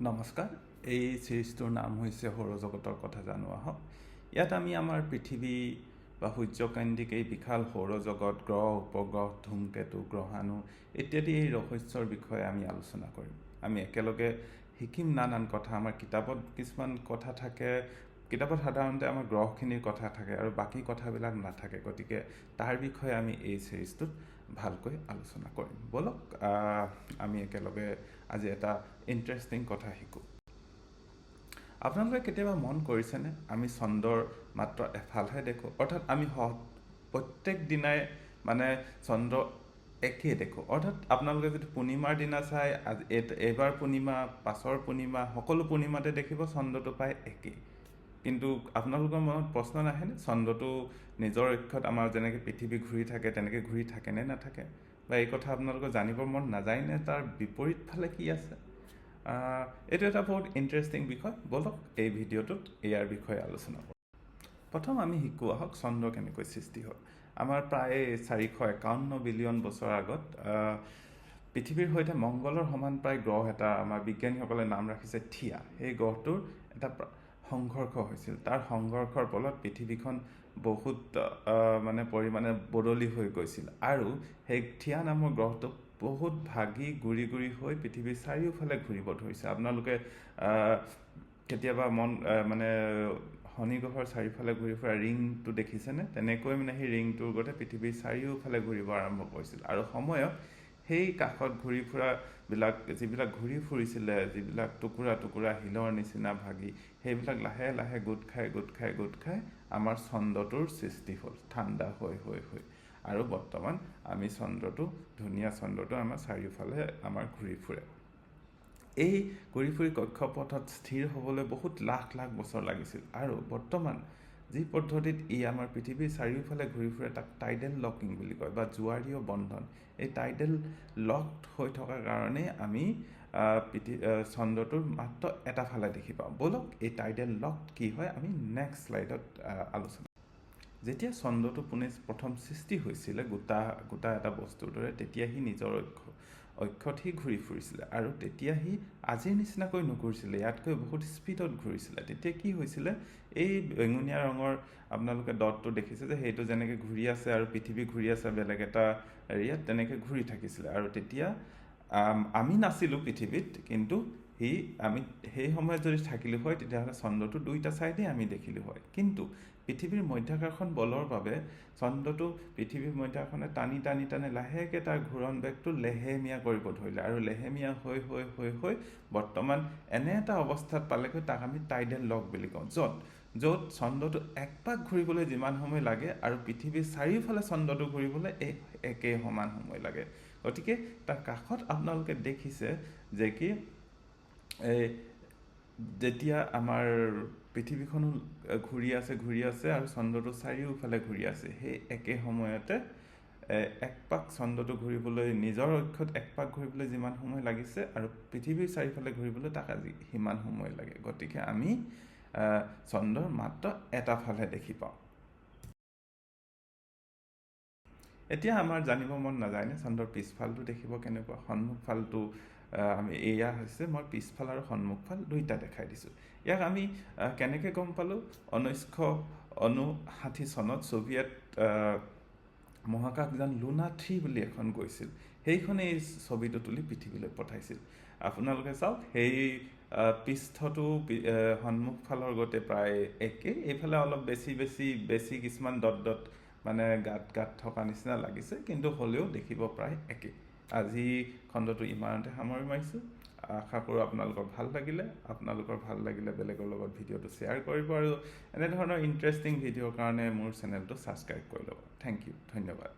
নমস্কাৰ। এই চিৰিজটোৰ নাম হৈছে সৌৰজগতৰ কথা জানো আহক। ইয়াত আমি আমাৰ পৃথিৱী বা সূৰ্যকেন্দ্ৰিক এই বিশাল সৌৰজগত, গ্ৰহ, উপগ্ৰহ, ধূমকেতু, গ্ৰহাণু ইত্যাদি এই ৰহস্যৰ বিষয়ে আমি আলোচনা কৰিম। আমি একেলগে শিকিম নানান কথা। আমাৰ কিতাপত কিছুমান কথা থাকে, কিতাপত সাধাৰণতে আমাৰ গ্ৰহখিনিৰ কথা থাকে আৰু বাকী কথাবিলাক নাথাকে। গতিকে তাৰ বিষয়ে আমি এই চিৰিজটোত ভালকৈ আলোচনা কৰিম। বলক আমি একেলগে আজি এটা ইণ্টাৰেষ্টিং কথা শিকোঁ। আপোনালোকে কেতিয়াবা মন কৰিছেনে, আমি চন্দ্ৰৰ মাত্ৰ এফালহে দেখোঁ, অৰ্থাৎ আমি প্ৰত্যেক দিনাই চন্দ্ৰ একেই দেখোঁ। অৰ্থাৎ আপোনালোকে যদি পূৰ্ণিমাৰ দিনা চাই, এইবাৰ পূৰ্ণিমা, পাছৰ পূৰ্ণিমা, সকলো পূৰ্ণিমাতে দেখিব চন্দ্ৰটো প্ৰায় একেই। কিন্তু আপোনালোকৰ মনত প্ৰশ্ন নাহেনে, চন্দ্ৰটো নিজৰ অক্ষত আমাৰ যেনেকৈ পৃথিৱী ঘূৰি থাকে তেনেকৈ ঘূৰি থাকে নে নাথাকে? বা এই কথা আপোনালোকৰ জানিবৰ মন নাযায়নে তাৰ বিপৰীত ফালে কি আছে? এইটো এটা বহুত ইণ্টাৰেষ্টিং বিষয়। বলক এই ভিডিঅ'টোত ইয়াৰ বিষয়ে আলোচনা কৰোঁ। প্ৰথম আমি শিকোঁ আহক চন্দ্ৰ কেনেকৈ সৃষ্টি হ'ল। আমাৰ প্ৰায় 451 বিলিয়ন বছৰ আগত পৃথিৱীৰ সৈতে মংগলৰ সমান প্ৰায় গ্ৰহ এটা আমাৰ বিজ্ঞানীসকলে নাম ৰাখিছে থিয়া। সেই গ্ৰহটোৰ এটা সংঘৰ্ষ হৈছিল। তাৰ সংঘৰ্ষৰ ফলত পৃথিৱীখন বহুত পৰিমাণে বদলি হৈ গৈছিল আৰু সেই থিয়া নামৰ গ্ৰহটো বহুত ভাগি গুৰি গুৰি হৈ পৃথিৱীৰ চাৰিওফালে ঘূৰিব ধৰিছে। আপোনালোকে কেতিয়াবা শনি গ্ৰহৰ চাৰিওফালে ঘূৰি ফুৰা ৰিংটো দেখিছেনে? তেনেকৈ সেই ৰিংটোৰ গতে পৃথিৱীৰ চাৰিওফালে ঘূৰিব আৰম্ভ কৰিছিল আৰু সময়ত সেই কাষত ঘূৰি ফুৰাবিলাক যিবিলাক ঘূৰি ফুৰিছিলে, যিবিলাক টুকুৰা টুকুৰা শিলৰ নিচিনা ভাগি, সেইবিলাক লাহে লাহে গোট খাই আমাৰ চন্দ্ৰটোৰ সৃষ্টি হ'ল, ঠাণ্ডা হৈ আৰু বৰ্তমান আমি ধুনীয়া চন্দ্ৰটো আমাৰ চাৰিওফালে ঘূৰি ফুৰে। এই ঘূৰি ফুৰি কক্ষপথত স্থিৰ হ'বলৈ বহুত লাখ লাখ বছৰ লাগিছিল আৰু বৰ্তমান যি পদ্ধতিত আমাৰ পৃথিৱীৰ চাৰিওফালে ঘূৰি ফুৰে তাক টাইডেল লকিং বুলি কয় বা জোৱাৰীয় বন্ধন। এই টাইডেল লকড হৈ থকাৰ কাৰণে আমি চন্দ্ৰটোৰ মাত্ৰ এটা ফালে দেখি পাওঁ। বলক এই টাইডেল লকড কি হয় আমি নেক্সট শ্লাইডত আলোচনা। যেতিয়া চন্দ্ৰটো প্ৰথম সৃষ্টি হৈছিলে গোটা এটা বস্তুৰ দৰে, তেতিয়া সি নিজৰ অক্ষত সি ঘূৰি ফুৰিছিলে আৰু তেতিয়া সি আজিৰ নিচিনাকৈ নুঘূৰিছিলে, ইয়াতকৈ বহুত স্পীডত ঘূৰিছিলে। তেতিয়া কি হৈছিলে, এই বেঙুনীয়া ৰঙৰ আপোনালোকে ডটটো দেখিছে যে সেইটো যেনেকৈ ঘূৰি আছে আৰু পৃথিৱী ঘূৰি আছে বেলেগ এটা এৰিয়াত, তেনেকৈ ঘূৰি থাকিছিলে। আৰু তেতিয়া আমি নাছিলোঁ পৃথিৱীত, কিন্তু আমি সেই সময়ত যদি থাকিলোঁ হয় তেতিয়াহ'লে চন্দ্ৰটো দুইটা ছাইডেই আমি দেখিলোঁ হয়। কিন্তু পৃথিৱীৰ মধ্যাকৰ্ষণ বলৰ বাবে চন্দ্ৰটো পৃথিৱীৰ মধ্যাকৰ্ষণে টানি লাহেকৈ তাৰ ঘূৰণ বেগটো লেহেমীয়া কৰিব ধৰিলে আৰু লেহেমীয়া হৈ বৰ্তমান এনে এটা অৱস্থাত পালেগৈ, তাক আমি টাইডেল লক বুলি কওঁ, য'ত চন্দ্ৰটো একপাক ঘূৰিবলৈ যিমান সময় লাগে আৰু পৃথিৱীৰ চাৰিওফালে চন্দ্ৰটো ঘূৰিবলৈ একেই সমান সময় লাগে। গতিকে তাৰ কাষত আপোনালোকে দেখিছে যে কি যেতিয়া আমাৰ পৃথিৱীখনো ঘূৰি আছে আৰু চন্দ্ৰটো চাৰিওফালে ঘূৰি আছে, সেই একে সময়তে একপাক চন্দ্ৰটো ঘূৰিবলৈ নিজৰ অক্ষত একপাক ঘূৰিবলৈ যিমান সময় লাগিছে আৰু পৃথিৱীৰ চাৰিওফালে ঘূৰিবলৈ তাক আজি সিমান সময় লাগে। গতিকে আমি চন্দ্ৰৰ মাত্ৰ এটা ফালহে দেখি পাওঁ। এতিয়া আমাৰ জানিব মন নাযায়নে চন্দ্ৰৰ পিছফালটো দেখিব কেনেকুৱা? সন্মুখ ফালটো এয়া হৈছে মই পিছফাল আৰু সন্মুখ ফাল দুইটা দেখাই দিছোঁ। ইয়াক আমি কেনেকৈ গম পালোঁ? 1959 চনত ছভিয়েট মহাকাশযান লুনা 3 বুলি এখন গৈছিল, সেইখনে এই ছবিটো তুলি পৃথিৱীলৈ পঠাইছিল। আপোনালোকে চাওক, সেই পৃষ্ঠটো সন্মুখ ফালৰ গতে প্ৰায় একেই, এইফালে অলপ বেছি কিছুমান ডট গাঁত থকা নিচিনা লাগিছে, কিন্তু হ'লেও দেখিব প্ৰায় একেই। আজি খণ্ডটো ইমানতে সামৰি মাৰিছোঁ। আশা কৰোঁ আপোনালোকৰ ভাল লাগিলে বেলেগৰ লগত ভিডিঅ'টো শ্বেয়াৰ কৰিব আৰু এনেধৰণৰ ইণ্টাৰেষ্টিং ভিডিঅ'ৰ কাৰণে মোৰ চেনেলটো ছাবস্ক্ৰাইব কৰি ল'ব। থেংক ইউ, ধন্যবাদ।